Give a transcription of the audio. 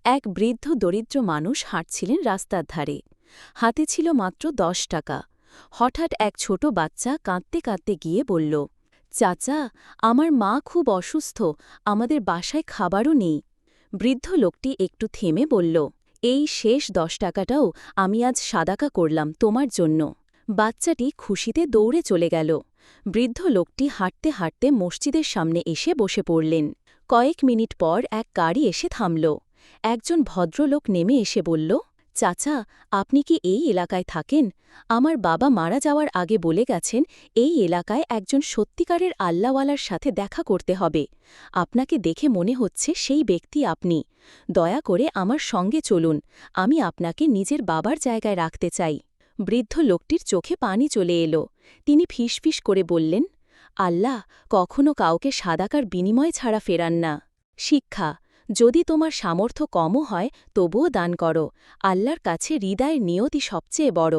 এক বৃদ্ধ দরিদ্র মানুষ হাঁটছিলেন রাস্তার ধারে। হাতে ছিল মাত্র ১০ টাকা। হঠাৎ এক ছোট বাচ্চা কাঁদতে কাঁদতে গিয়ে বলল, চাচা, আমার মা খুব অসুস্থ, আমাদের বাসায় খাবারও নেই। বৃদ্ধ লোকটি একটু থেমে বলল, এই শেষ ১০ টাকাটাও আমি আজ সাদাকা করলাম তোমার জন্য। বাচ্চাটি খুশিতে দৌড়ে চলে গেল। বৃদ্ধ লোকটি হাঁটতে হাঁটতে মসজিদের সামনে এসে বসে পড়লেন। কয়েক মিনিট পর এক গাড়ি এসে থামল। একজন ভদ্রলোক নেমে এসে বলল, চাচা, আপনি কি এই এলাকায় থাকেন? আমার বাবা মারা যাওয়ার আগে বলে গেছেন এই এলাকায় একজন সত্যিকারের আল্লাহওয়ালার সাথে দেখা করতে হবে। আপনাকে দেখে মনে হচ্ছে সেই ব্যক্তি আপনি। দয়া করে আমার সঙ্গে চলুন, আমি আপনাকে নিজের বাবার জায়গায় রাখতে চাই। বৃদ্ধ লোকটির চোখে পানি চলে এলো। তিনি ফিসফিস করে বললেন, আল্লাহ কখনো কাউকে সাদাকার বিনিময় ছাড়া ফেরান না। শিক্ষা: যদি তোমার সামর্থ্য কমও হয় তবুও দান করো। আল্লাহর কাছে হৃদয়ের নিয়তি সবচেয়ে বড়।